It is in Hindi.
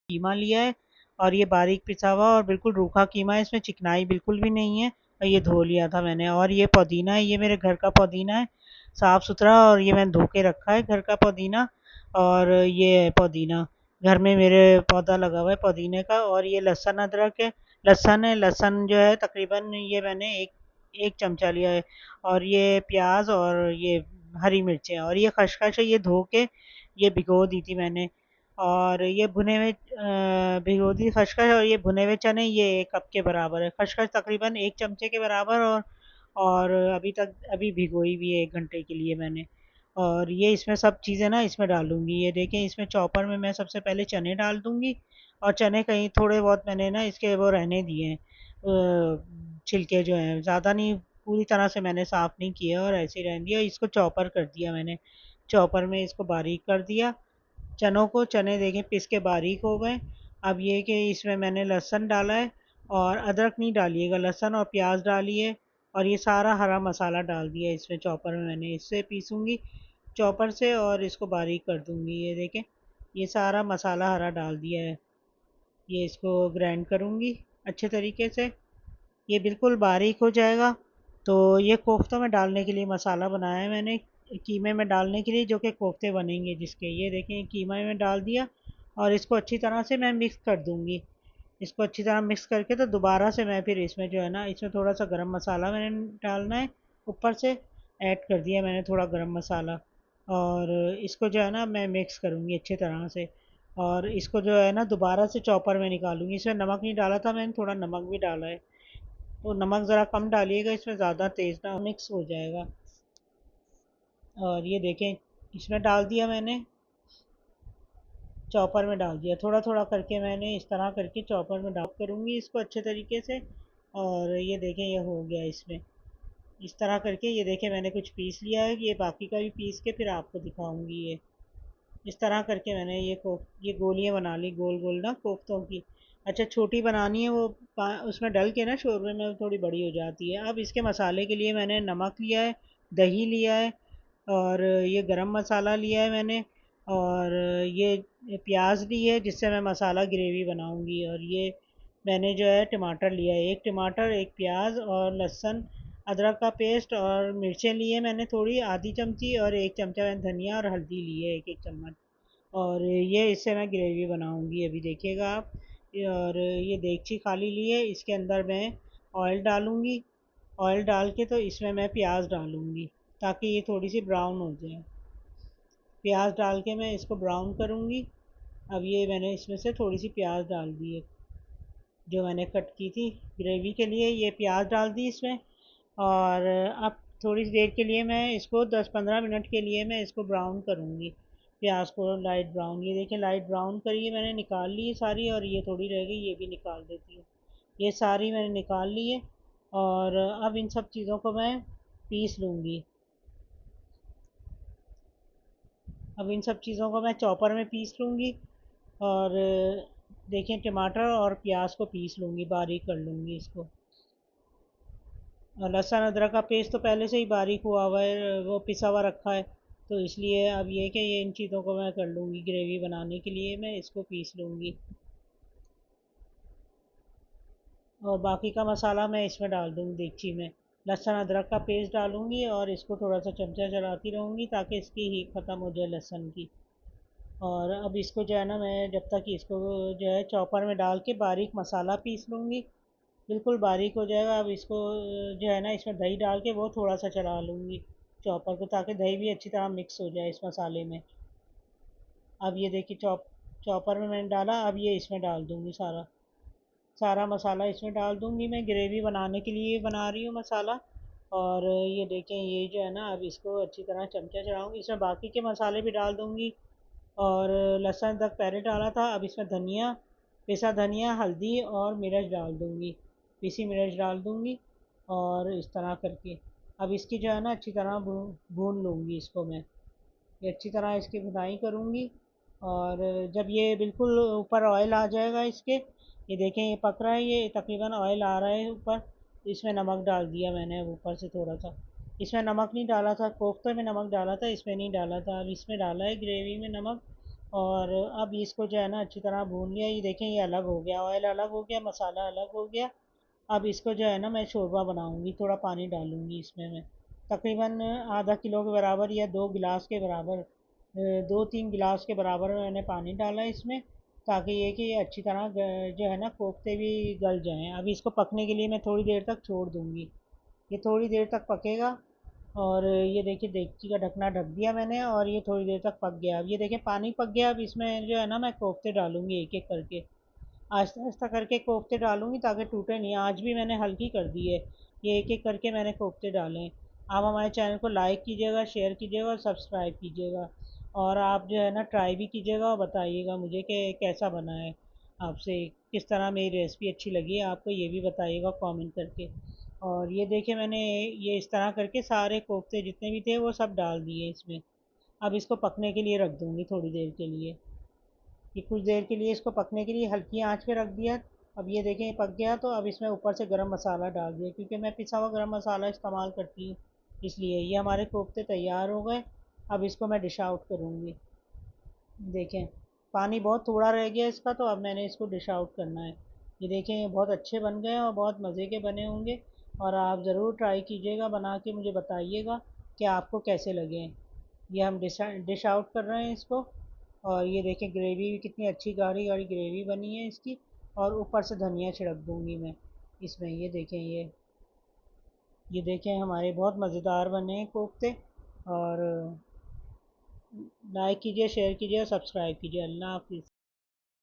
कीमा लिया है और ये बारीक पिसा हुआ और बिल्कुल रूखा कीमा है, इसमें चिकनाई बिल्कुल भी नहीं है। और ये धो लिया था मैंने। और ये पुदीना है, ये मेरे घर का पुदीना है, साफ सुथरा, और ये मैंने धो के रखा है घर का पुदीना। और ये है पुदीना, घर में मेरे पौधा लगा हुआ है पुदीने का। और ये लहसुन अदरक है, लहसुन है, लहसुन जो है तकरीबन ये मैंने एक एक चमचा लिया है। और ये प्याज और ये हरी मिर्चें और ये खसखस है, ये धो के ये भिगो दी थी मैंने। और ये भुने हुए भिगो दी खसखस, और ये भुने हुए चने ये 1 कप के बराबर है। खसखस तकरीबन 1 चमचे के बराबर। और अभी भिगोई भी है 1 घंटे के लिए मैंने। और ये इसमें सब चीज़ें ना इसमें डालूँगी। ये देखें, इसमें चॉपर में मैं सबसे पहले चने डाल दूँगी। और चने कहीं थोड़े बहुत मैंने ना इसके वो रहने दिए हैं, छिलके जो हैं, ज़्यादा नहीं, पूरी तरह से मैंने साफ़ नहीं किया और ऐसे ही रहने दिया। इसको चॉपर कर दिया मैंने, चॉपर में इसको बारीक कर दिया चनों को। चने देखें पिस के बारीक हो गए। अब ये कि इसमें मैंने लहसुन डाला है, और अदरक नहीं डालिएगा, लहसुन और प्याज डालिए। और ये सारा हरा मसाला डाल दिया इसमें चॉपर में मैंने, इससे पीसूँगी चॉपर से और इसको बारीक कर दूँगी। ये देखें, ये सारा मसाला हरा डाल दिया है। ये इसको ग्राइंड करूँगी अच्छे तरीके से, ये बिल्कुल बारीक हो जाएगा। तो ये कोफ्ता में डालने के लिए मसाला बनाया है मैंने, कीमे में डालने के लिए, जो कि कोफ्ते बनेंगे जिसके। ये देखें, कीमा में डाल दिया और इसको अच्छी तरह से मैं मिक्स कर दूँगी। इसको अच्छी तरह मिक्स करके तो दोबारा से मैं फिर इसमें जो है ना, इसमें थोड़ा सा गरम मसाला मैंने डालना है, ऊपर से ऐड कर दिया मैंने थोड़ा गरम मसाला। और इसको जो है ना मैं मिक्स करूँगी अच्छी तरह से। और इसको जो है ना दोबारा से चॉपर में निकालूँगी। इसमें नमक नहीं डाला था मैंने, थोड़ा नमक भी डाला है, तो नमक ज़रा कम डालिएगा, इसमें ज़्यादा तेज़ ना मिक्स हो जाएगा। और ये देखें, इसमें डाल दिया मैंने, चॉपर में डाल दिया, थोड़ा थोड़ा करके मैंने इस तरह करके चॉपर में डाल करूँगी इसको अच्छे तरीके से। और ये देखें, ये हो गया इसमें, इस तरह करके। ये देखें, मैंने कुछ पीस लिया है, ये बाकी का भी पीस के फिर आपको दिखाऊंगी। ये इस तरह करके मैंने ये गोलियां बना ली, गोल गोल ना कोफ्तों की। अच्छा, छोटी बनानी है वो उसमें डल के ना शोरबे में थोड़ी बड़ी हो जाती है। अब इसके मसाले के लिए मैंने नमक लिया है, दही लिया है, और ये गरम मसाला लिया है मैंने। और ये प्याज ली है जिससे मैं मसाला ग्रेवी बनाऊंगी। और ये मैंने जो है टमाटर लिया है, 1 टमाटर, 1 प्याज, और लहसुन अदरक का पेस्ट, और मिर्चें ली है मैंने थोड़ी, आधी चमची, और 1 चमचा मैंने धनिया और हल्दी ली है, 1 1 चम्मच। और ये इससे मैं ग्रेवी बनाऊंगी, अभी देखिएगा आप। और ये देगची खाली ली है, इसके अंदर मैं ऑयल डालूंगी। ऑयल डाल के तो इसमें मैं प्याज डालूंगी, ताकि ये थोड़ी सी ब्राउन हो जाए। प्याज डाल के मैं इसको ब्राउन करूंगी। अब ये मैंने इसमें से थोड़ी सी प्याज डाल दी है, जो मैंने कट की थी ग्रेवी के लिए, ये प्याज डाल दी इसमें। और अब थोड़ी सी देर के लिए मैं इसको 10-15 मिनट के लिए मैं इसको ब्राउन करूँगी, प्याज को लाइट ब्राउन। ये देखिए, लाइट ब्राउन करिए, मैंने निकाल ली है सारी। और ये थोड़ी रह गई, ये भी निकाल देती हूँ। ये सारी मैंने निकाल ली है। और अब इन सब चीज़ों को मैं पीस लूँगी। अब इन सब चीज़ों को मैं चॉपर में पीस लूँगी। और देखें, टमाटर और प्याज को पीस लूँगी, बारीक कर लूँगी इसको। और लहसुन अदरक का पेस्ट तो पहले से ही बारीक हुआ हुआ है, वो पिसा हुआ रखा है। तो इसलिए अब ये कि ये इन चीज़ों को मैं कर लूँगी, ग्रेवी बनाने के लिए मैं इसको पीस लूँगी। और बाकी का मसाला मैं इसमें डाल दूँगी देगची में। लहसुन अदरक का पेस्ट डालूँगी और इसको थोड़ा सा चमचा चलाती रहूँगी, ताकि इसकी हीट ख़त्म हो जाए लहसुन की। और अब इसको जो है ना, मैं जब तक इसको जो है चॉपर में डाल के बारीक मसाला पीस लूँगी, बिल्कुल बारीक हो जाएगा। अब इसको जो है ना, इसमें दही डाल के वो थोड़ा सा चला लूँगी चॉपर को, ताकि दही भी अच्छी तरह मिक्स हो जाए इस मसाले में। अब ये देखिए, चॉपर में मैंने डाला, अब ये इसमें डाल दूँगी सारा सारा मसाला इसमें डाल दूँगी। मैं ग्रेवी बनाने के लिए बना रही हूँ मसाला। और ये देखें, ये जो है ना, अब इसको अच्छी तरह चमचा चलाऊँगी, इसमें बाकी के मसाले भी डाल दूँगी। और लहसुन तक पहले डाला था, अब इसमें धनिया, पिसा धनिया, हल्दी और मिर्च डाल दूँगी, पिसी मिर्च डाल दूँगी। और इस तरह करके अब इसकी जो है ना अच्छी तरह भून लूँगी इसको मैं। ये अच्छी तरह इसकी भुनाई करूँगी। और जब ये बिल्कुल ऊपर ऑयल आ जाएगा इसके, ये देखें, ये पक रहा है, ये तकरीबन ऑयल आ रहा है ऊपर। तो इसमें नमक डाल दिया मैंने ऊपर से थोड़ा सा। इसमें नमक नहीं डाला था, कोफ्ते में नमक डाला था, इसमें नहीं डाला था, अब इसमें डाला है ग्रेवी में नमक। और अब इसको जो है ना अच्छी तरह भून लिया। ये देखें ये अलग हो गया, ऑयल अलग हो गया, मसाला अलग हो गया। अब इसको जो है ना मैं शोरबा बनाऊंगी, थोड़ा पानी डालूंगी इसमें मैं, तकरीबन आधा किलो के बराबर या 2 गिलास के बराबर, 2-3 गिलास के बराबर मैंने पानी डाला है इसमें, ताकि ये कि ये अच्छी तरह जो है ना कोफ्ते भी गल जाएं। अब इसको पकने के लिए मैं थोड़ी देर तक छोड़ दूंगी, ये थोड़ी देर तक पकेगा। और ये देखिए देगची का ढकना ढक दिया मैंने और ये थोड़ी देर तक पक गया। अब ये देखिए पानी पक गया। अब इसमें जो है ना मैं कोफ्ते डालूंगी एक एक करके, आहिस्ता आहिस्ता करके कोफ्ते डालूंगी ताकि टूटे नहीं। आज भी मैंने हल्की कर दी है, ये एक एक करके मैंने कोफ्ते डाले हैं। आप हमारे चैनल को लाइक कीजिएगा, शेयर कीजिएगा और सब्सक्राइब कीजिएगा। और आप जो है ना ट्राई भी कीजिएगा और बताइएगा मुझे कि कैसा बना है, आपसे किस तरह मेरी रेसिपी अच्छी लगी है आपको, ये भी बताइएगा कमेंट करके। और ये देखिए मैंने ये इस तरह करके सारे कोफ्ते जितने भी थे वो सब डाल दिए इसमें। अब इसको पकने के लिए रख दूँगी थोड़ी देर के लिए, कि कुछ देर के लिए इसको पकने के लिए हल्की आंच पे रख दिया। अब ये देखें ये पक गया, तो अब इसमें ऊपर से गरम मसाला डाल दिया, क्योंकि मैं पिसा हुआ गरम मसाला इस्तेमाल करती हूँ, इसलिए ये हमारे कोफ्ते तैयार हो गए। अब इसको मैं डिश आउट करूँगी। देखें पानी बहुत थोड़ा रह गया इसका, तो अब मैंने इसको डिश आउट करना है। ये देखें ये बहुत अच्छे बन गए हैं और बहुत मज़े के बने होंगे। और आप ज़रूर ट्राई कीजिएगा बना के, मुझे बताइएगा कि आपको कैसे लगे हैं। ये हम डिश आउट कर रहे हैं इसको। और ये देखें ग्रेवी भी कितनी अच्छी गाढ़ी गाढ़ी ग्रेवी बनी है इसकी। और ऊपर से धनिया छिड़क दूंगी मैं इसमें। ये देखें हमारे बहुत मज़ेदार बने हैं कोफ्ते। और लाइक कीजिए, शेयर कीजिए और सब्सक्राइब कीजिए। अल्लाह हाफिज़।